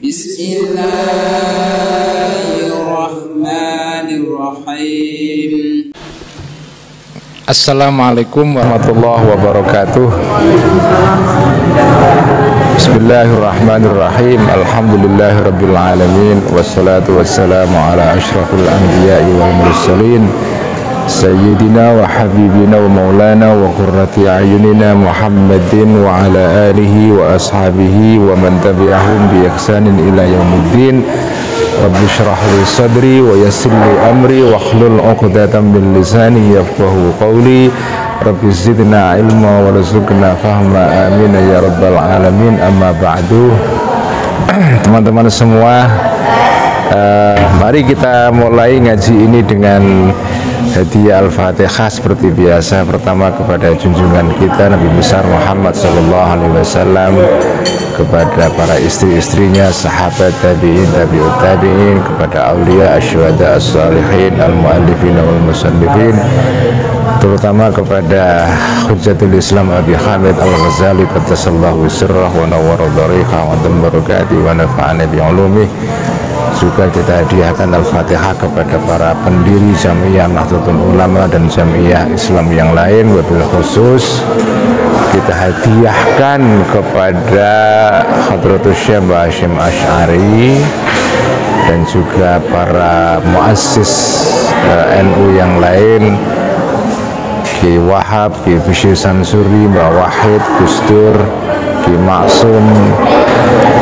Bismillahirrahmanirrahim. Assalamualaikum warahmatullahi wabarakatuh. Bismillahirrahmanirrahim. Alhamdulillahirabbil alamin wassalatu wassalamu ala asyrafil anbiya'i wal mursalin sayyidina wa habibina wa maulana wa qurrati a'yunina Muhammadin wa ala alihi wa ashabihi wa man tabi'ahum bi ihsanin ila yaumiddin. Rabbi shrah li sadri wa yassir li amri wa hlul 'uqdatam min lisani yafqahu qawli. Rabbi zidna ilma wa rizqna fahma, amin ya rabbal alamin. Amma ba'du. Teman-teman semua, mari kita mulai ngaji ini dengan hadiah Al-Fatihah seperti biasa. Pertama kepada junjungan kita Nabi besar Muhammad SAW, kepada para istri-istrinya, sahabat tabi'in, tabi'ut tabi'in, kepada awliya, asyuhada, as-salihin, al-mu'allifin wal musannifin, terutama kepada Hujjatul Islam Abi Hamid Al-Ghazali qaddasallahu sirrah wa nawwara dhariqah wa dambarakati wa nafa'ana bi'ulumih. Juga kita hadiahkan Al-Fatihah kepada para pendiri Jamiah Nahdlatul Ulama dan Jamiah Islam yang lain. Wabil khusus kita hadiahkan kepada Hadratus Syekh Hasyim Asy'ari dan juga para muassis NU yang lain, Ki Wahab, Ki Bishir Sansuri, Mbak Wahid, Gus Dur, Ki Maksum,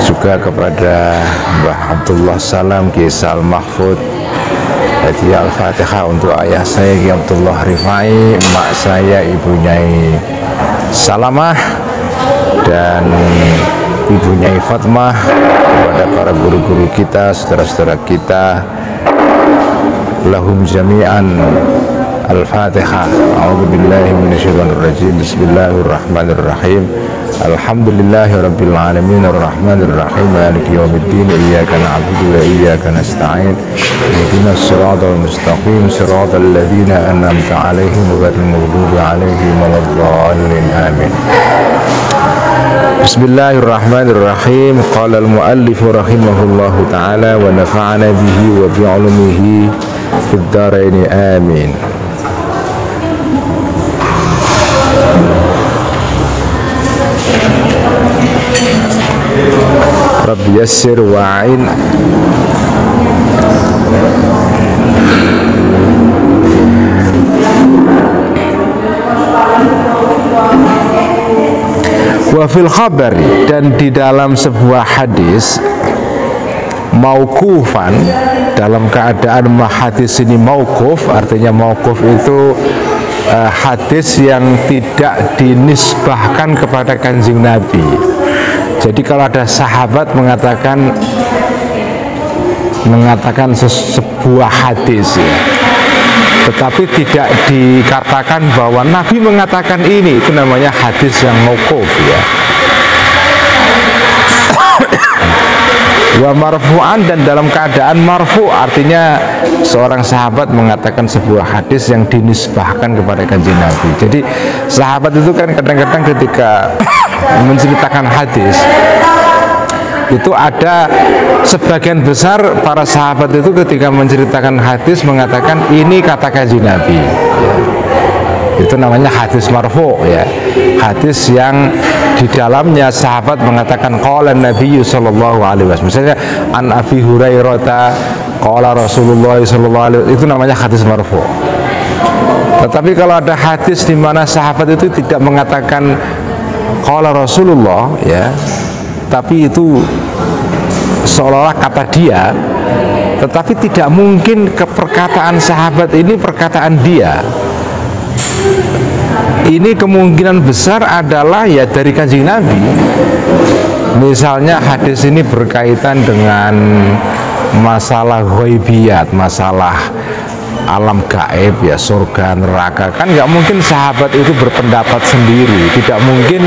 juga kepada Mbah Abdullah Salam, Ki Sal Mahfud. Hadiah Al-Fatihah untuk ayah saya Ki Abdullah Rifai, emak saya Ibu Nyai Salamah, dan Ibu Nyai Fatmah, kepada para guru-guru kita, saudara-saudara kita. Lahum jami'an Al-Fatihah. A'udzubillahi minasyaitonirrajim. Bismillahirrahmanirrahim. Alhamdulillahirabbil alamin arrahmanir rahim maliki yaumiddin iyyaka na'budu wa iyyaka nasta'in ihdinas siratal mustaqim siratal ladzina an'amta 'alaihim ghairil maghdubi 'alaihim waladdallin amin. Bismillahirrahmanirrahim. Qala al-muallif rahimahullahu ta'ala wa nafa'ana bihi wa bi 'ulumihi fid dharain amin. Rabbi yassir wa'in. Wa fil khabari, dan di dalam sebuah hadis mauqufan, dalam keadaan hadis ini mauquf, artinya mauquf itu hadis yang tidak dinisbahkan kepada Kanjeng Nabi. Jadi kalau ada sahabat mengatakan sebuah hadis ya, tetapi tidak dikatakan bahwa Nabi mengatakan ini, itu namanya hadis yang mauquf ya. Wa marfu'an, dan dalam keadaan marfu, artinya seorang sahabat mengatakan sebuah hadis yang dinisbahkan kepada Kanjeng Nabi. Jadi sahabat itu kan kadang-kadang ketika menceritakan hadis itu ada sebagian besar para sahabat itu ketika menceritakan hadis mengatakan ini kata Kanjeng Nabi. Itu namanya hadis marfu ya. Hadis yang di dalamnya sahabat mengatakan qala Nabi sallallahu alaihi wasallam. Misalnya an Abi Hurairah qala Rasulullah sallallahu alaihi wasallam, itu namanya hadis marfu. Tetapi kalau ada hadis di mana sahabat itu tidak mengatakan qala Rasulullah ya, tapi itu seolah-olah kata dia, tetapi tidak mungkin perkataan sahabat ini perkataan dia. Ini kemungkinan besar adalah ya dari Kanjeng Nabi. Misalnya hadis ini berkaitan dengan masalah ghaibiyat, masalah alam gaib ya, surga neraka, kan nggak mungkin sahabat itu berpendapat sendiri. Tidak mungkin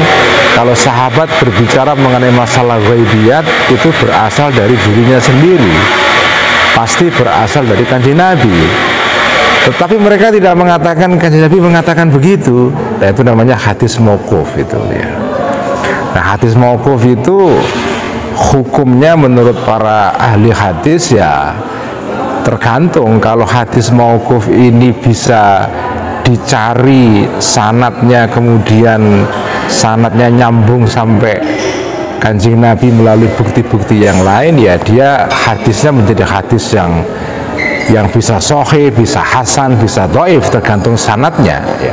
kalau sahabat berbicara mengenai masalah ghaibiyat itu berasal dari dirinya sendiri, pasti berasal dari Kanjeng Nabi. Tetapi mereka tidak mengatakan Kanjeng Nabi mengatakan begitu. Nah, itu namanya hadis mauquf itu ya. Nah, hadis mauquf itu hukumnya menurut para ahli hadis ya tergantung. Kalau hadis mauquf ini bisa dicari sanadnya, kemudian sanadnya nyambung sampai Kanjeng Nabi melalui bukti-bukti yang lain, ya dia hadisnya menjadi hadis yang bisa sahih, bisa hasan, bisa dhaif, tergantung sanadnya ya.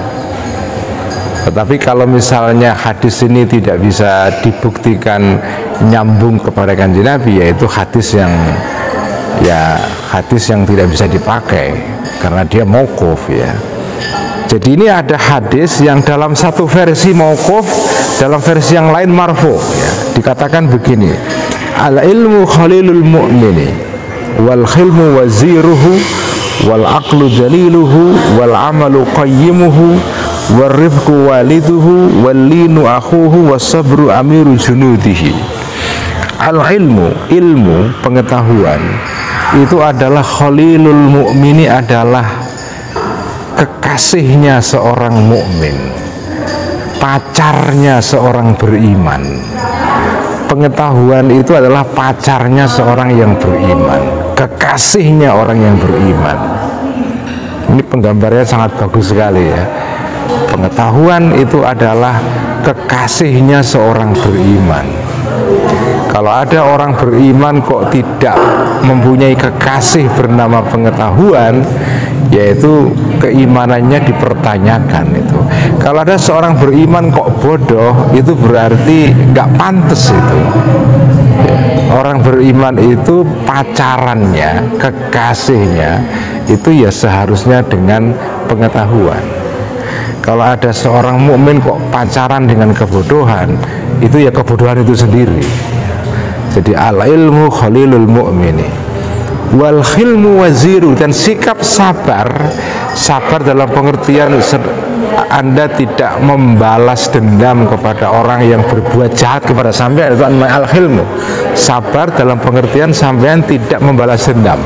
Tetapi kalau misalnya hadis ini tidak bisa dibuktikan nyambung kepada Kanjeng Nabi, yaitu hadis yang tidak bisa dipakai karena dia mauquf ya. Jadi ini ada hadis yang dalam satu versi mauquf, dalam versi yang lain marfu ya. Dikatakan begini, al ilmu khalilul mu'mini wal khilmu waziruhu wal aqlu daliluhu wal amalu qayyimuhu wal rifqu waliduhu wal linu akhuhu was sabru amiru junudihi. Al ilmu pengetahuan itu adalah khalilul mu'mini, adalah kekasihnya seorang mukmin, pacarnya seorang beriman. Pengetahuan itu adalah pacarnya seorang yang beriman, kekasihnya orang yang beriman. Ini penggambarannya sangat bagus sekali ya. Pengetahuan itu adalah kekasihnya seorang beriman. Kalau ada orang beriman kok tidak mempunyai kekasih bernama pengetahuan, yaitu keimanannya dipertanyakan itu. Kalau ada seorang beriman kok bodoh, itu berarti nggak pantas itu. Orang beriman itu pacarannya, kekasihnya itu ya seharusnya dengan pengetahuan. Kalau ada seorang mukmin kok pacaran dengan kebodohan, itu ya kebodohan itu sendiri. Jadi al ilmu khalilul mu'mini wal khilmu waziru, dan sikap sabar dalam pengertian Anda tidak membalas dendam kepada orang yang berbuat jahat kepada sampean, itu al khilmu. Sabar dalam pengertian sampean tidak membalas dendam.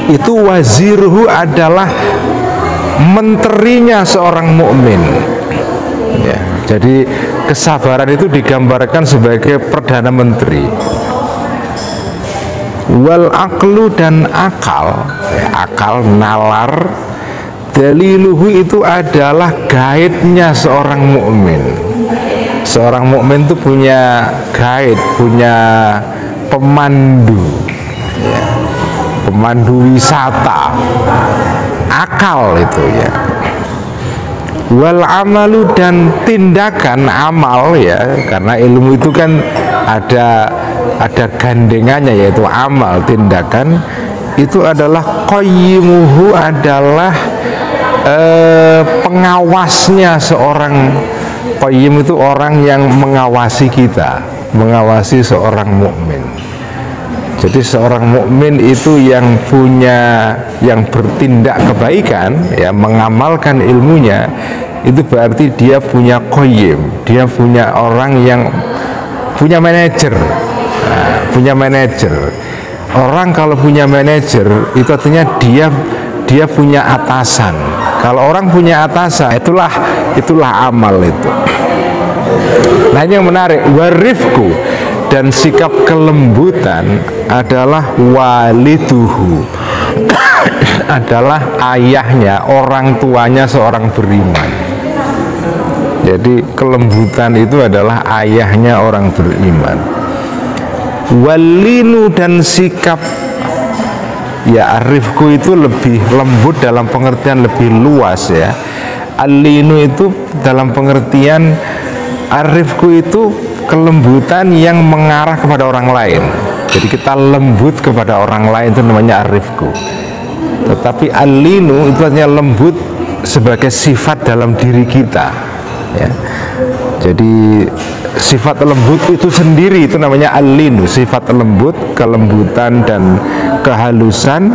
Itu waziruhu adalah menterinya seorang mukmin ya. Jadi kesabaran itu digambarkan sebagai perdana menteri. Wal aqlu, dan akal ya, akal nalar, daliluhu itu adalah guide-nya seorang mukmin. Seorang mukmin itu punya guide, punya pemandu ya, pemandu wisata, akal itu ya. Wal amalu, dan tindakan amal ya, karena ilmu itu kan ada gandengannya, yaitu amal, tindakan itu adalah qayyimuhu, adalah pengawasnya seorang. Qayyim itu orang yang mengawasi kita, mengawasi seorang mukmin. Jadi seorang mukmin itu yang bertindak kebaikan ya, mengamalkan ilmunya, itu berarti dia punya qayyim, dia punya orang yang punya manajer. Nah, punya manajer. Orang kalau punya manajer itu artinya dia punya atasan. Kalau orang punya atasan, itulah amal itu. Nah, ini yang menarik, warifku, dan sikap kelembutan adalah waliduhu, adalah ayahnya, orang tuanya seorang beriman. Jadi kelembutan itu adalah ayahnya orang beriman. Walinu, dan sikap ya, arifku itu lebih lembut dalam pengertian lebih luas ya. Alinu itu dalam pengertian, arifku itu kelembutan yang mengarah kepada orang lain. Jadi kita lembut kepada orang lain, itu namanya arifku. Tetapi alinu itu artinya lembut sebagai sifat dalam diri kita ya. Jadi sifat lembut itu sendiri itu namanya alinu, sifat lembut, kelembutan dan kehalusan.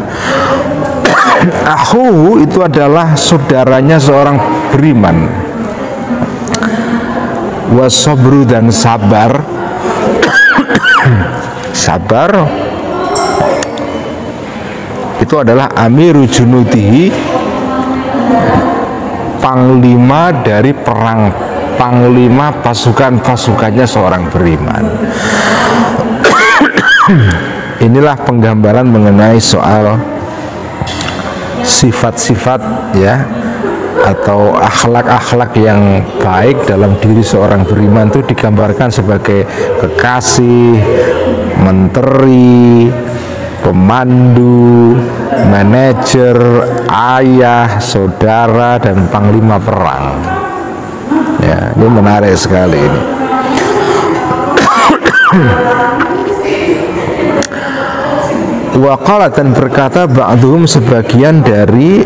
Akhuhu itu adalah saudaranya seorang beriman. Wasobru, dan sabar. Sabar itu adalah amiru junudihi, panglima dari perang, panglima pasukan-pasukannya seorang beriman. Inilah penggambaran mengenai soal sifat-sifat ya, atau akhlak-akhlak yang baik dalam diri seorang beriman itu digambarkan sebagai kekasih, menteri, pemandu, manajer, ayah, saudara, dan panglima perang. Ya, ini menarik sekali ini. Waqala, dan berkata ba'duhum, sebagian dari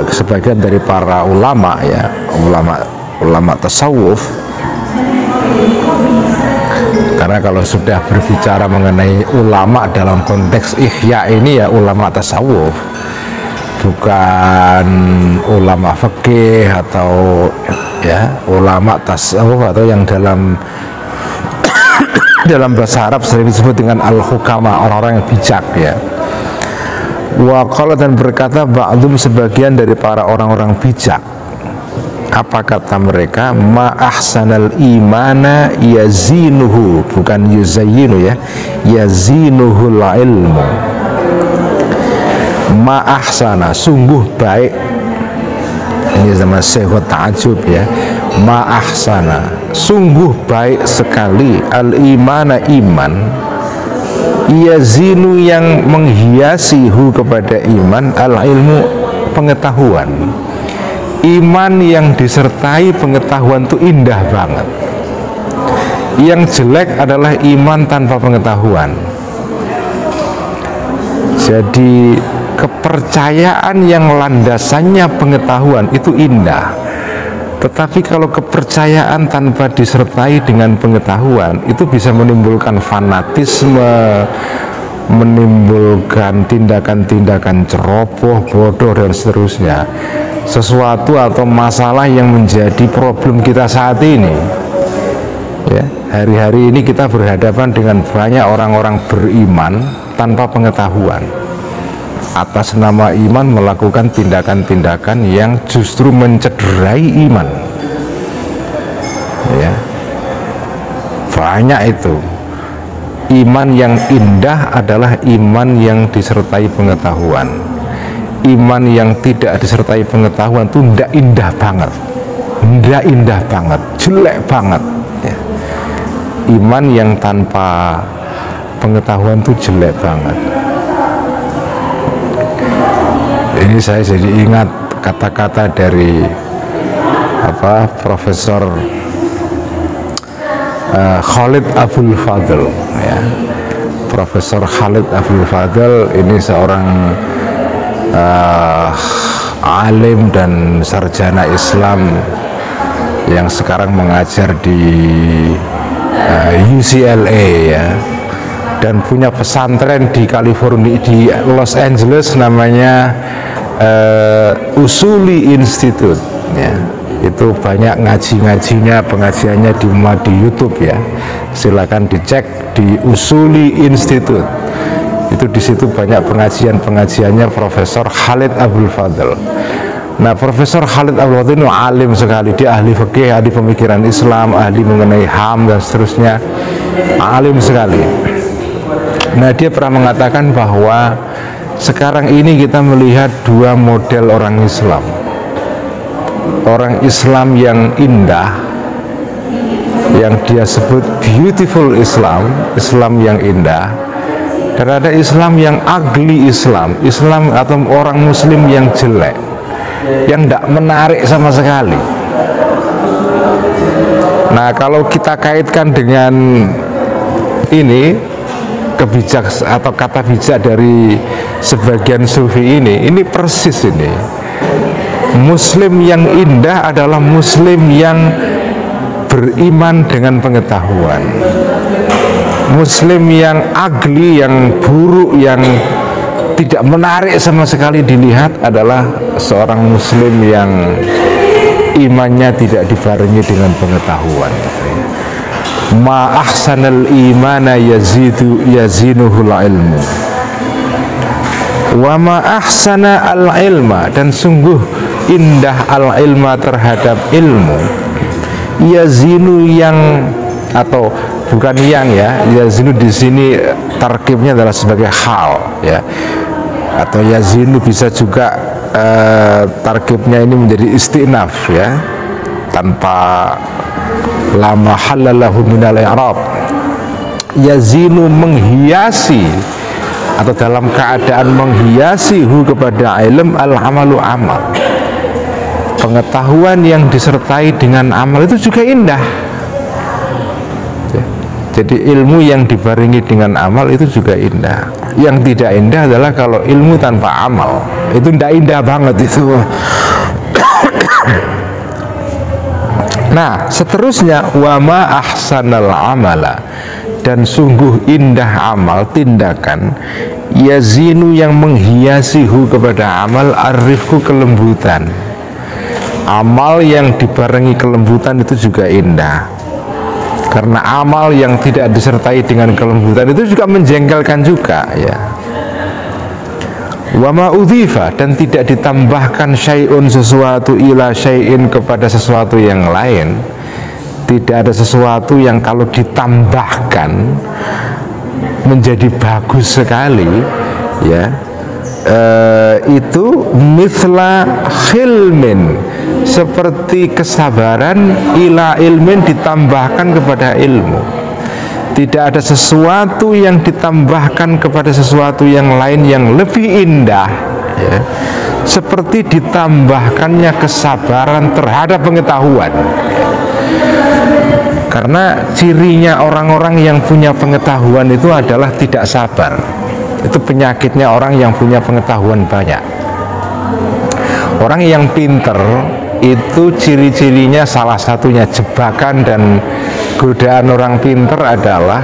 sebagian dari para ulama ya, ulama tasawuf. Karena kalau sudah berbicara mengenai ulama dalam konteks ihya ini ya ulama tasawuf, bukan ulama fikih atau ya ulama tasawuf, atau yang dalam bahasa Arab sering disebut dengan al-hukama, orang-orang yang bijak ya. Wa qala, dan berkata ba'dhum, sebagian dari para orang-orang bijak. Apa kata mereka? Ma ahsanal imana yazinuhu, bukan yuzayyinu ya, yazinuhul ilmu. Ma ahsana, sungguh baik. Ini sama sehut ta'ajub ya. Ma ahsana, sungguh baik sekali al-imana, iman, yazinu, yang menghiasi hu, kepada iman, al-ilmu, pengetahuan. Iman yang disertai pengetahuan itu indah banget. Yang jelek adalah iman tanpa pengetahuan. Jadi kepercayaan yang landasannya pengetahuan itu indah, tetapi kalau kepercayaan tanpa disertai dengan pengetahuan itu bisa menimbulkan fanatisme, menimbulkan tindakan-tindakan ceroboh, bodoh, dan seterusnya. Sesuatu atau masalah yang menjadi problem kita saat ini ya, hari-hari ini kita berhadapan dengan banyak orang-orang beriman tanpa pengetahuan, atas nama iman melakukan tindakan-tindakan yang justru mencederai iman ya, banyak itu. Iman yang indah adalah iman yang disertai pengetahuan. Iman yang tidak disertai pengetahuan itu tidak indah banget, tidak indah banget, jelek banget ya. Iman yang tanpa pengetahuan itu jelek banget. Ini saya jadi ingat kata-kata dari Profesor Khalid Abdul Fadl ya. Profesor Khalid Abdul Fadl ini seorang alim dan sarjana Islam yang sekarang mengajar di UCLA ya, dan punya pesantren di California, di Los Angeles, namanya Usuli Institute ya. Itu banyak ngaji-ngajinya, pengajiannya di YouTube ya, silakan dicek di Usuli Institute. Itu di situ banyak pengajiannya Profesor Khalid Abdul Fadl. Nah, Profesor Khalid Abdul Fadl itu alim sekali, dia ahli fikih, ahli pemikiran Islam, ahli mengenai HAM dan seterusnya, alim sekali. Nah, dia pernah mengatakan bahwa sekarang ini kita melihat dua model orang Islam. Orang Islam yang indah, yang dia sebut beautiful Islam, Islam yang indah, dan ada Islam yang ugly Islam, Islam atau orang Muslim yang jelek, yang tidak menarik sama sekali. Nah, kalau kita kaitkan dengan ini, kebijak atau kata bijak dari sebagian sufi ini persis ini. Muslim yang indah adalah Muslim yang beriman dengan pengetahuan. Muslim yang ugly, yang buruk, yang tidak menarik sama sekali dilihat adalah seorang Muslim yang imannya tidak dibarengi dengan pengetahuan. Ma ahsanal imana yazinuhul ilmu, wa ma ahsana al ilma, dan sungguh indah al ilma terhadap ilmu, yazinu, yang atau bukan yang ya, yazinu di sini tarkibnya adalah sebagai hal ya, atau yazinu bisa juga tarkibnya ini menjadi istinaf ya, tanpa la mahalla lahu minal i'rab. Yazinu menghiasi atau dalam keadaan menghiasi hu kepada ilm al-amalu amal. Pengetahuan yang disertai dengan amal itu juga indah. Jadi ilmu yang dibarengi dengan amal itu juga indah. Yang tidak indah adalah kalau ilmu tanpa amal. Itu tidak indah banget itu. Nah, seterusnya wa ma ahsanal amala, dan sungguh indah amal tindakan, yazinu yang menghiasi hu kepada amal arifku kelembutan. Amal yang dibarengi kelembutan itu juga indah, karena amal yang tidak disertai dengan kelembutan itu juga menjengkelkan juga ya. Wa ma udhifa, dan tidak ditambahkan syai'un sesuatu ila syai'in kepada sesuatu yang lain. Tidak ada sesuatu yang kalau ditambahkan menjadi bagus sekali ya, itu mithla khilmin, seperti kesabaran ila ilmin ditambahkan kepada ilmu. Tidak ada sesuatu yang ditambahkan kepada sesuatu yang lain yang lebih indah ya, seperti ditambahkannya kesabaran terhadap pengetahuan. Karena cirinya orang-orang yang punya pengetahuan itu adalah tidak sabar. Itu penyakitnya orang yang punya pengetahuan banyak. Orang yang pinter itu ciri-cirinya salah satunya, jebakan dan godaan orang pinter adalah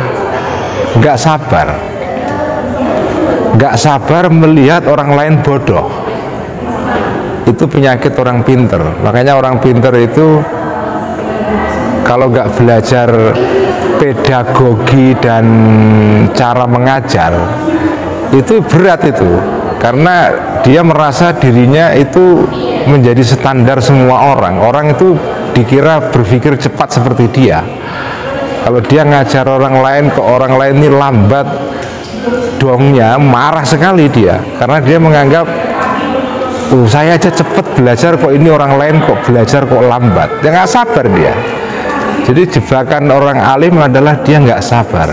nggak sabar. Nggak sabar melihat orang lain bodoh. Itu penyakit orang pinter. Makanya orang pinter itu kalau nggak belajar pedagogi dan cara mengajar itu berat itu, karena dia merasa dirinya itu menjadi standar semua orang. Orang itu dikira berpikir cepat seperti dia. Kalau dia ngajar orang lain ke orang lain ini lambat dongnya, marah sekali dia, karena dia menganggap saya aja cepat belajar kok ini orang lain kok belajar kok lambat. Dia nggak sabar dia. Jadi jebakan orang alim adalah dia nggak sabar.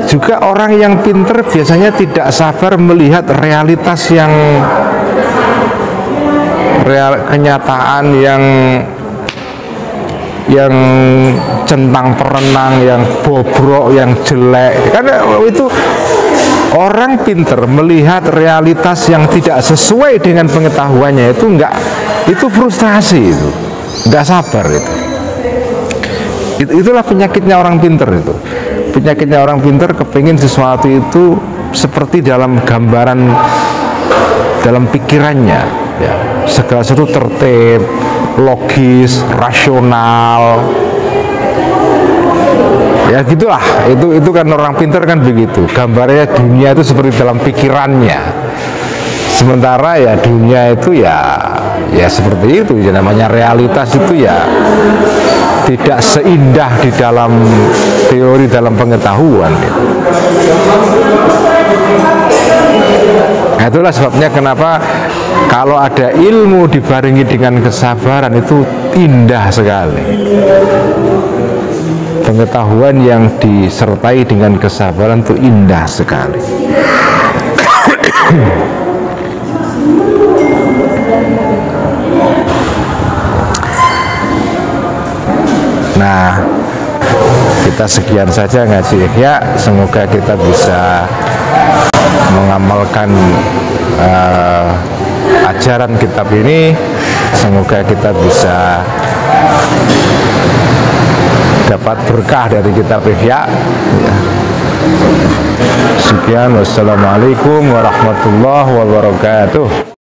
Juga orang yang pinter biasanya tidak sabar melihat realitas yang kenyataan yang centang perenang, yang bobrok, yang jelek. Karena itu orang pinter melihat realitas yang tidak sesuai dengan pengetahuannya itu frustrasi, itu nggak sabar itu. Itulah penyakitnya orang pinter itu. Penyakitnya orang pinter kepingin sesuatu itu seperti dalam gambaran, dalam pikirannya ya, segala sesuatu tertib, logis, rasional ya gitulah. Itu kan orang pinter kan begitu, gambarnya dunia itu seperti dalam pikirannya. Sementara ya dunia itu ya seperti itu ya, namanya realitas itu ya tidak seindah di dalam teori, dalam pengetahuan ya. Nah, itulah sebabnya kenapa kalau ada ilmu dibarengi dengan kesabaran itu indah sekali. Pengetahuan yang disertai dengan kesabaran itu indah sekali. Nah, kita sekian saja ngaji Ihya. Semoga kita bisa mengamalkan ajaran kitab ini. Semoga kita bisa dapat berkah dari kitab Ihya. Sekian, wassalamualaikum warahmatullahi wabarakatuh.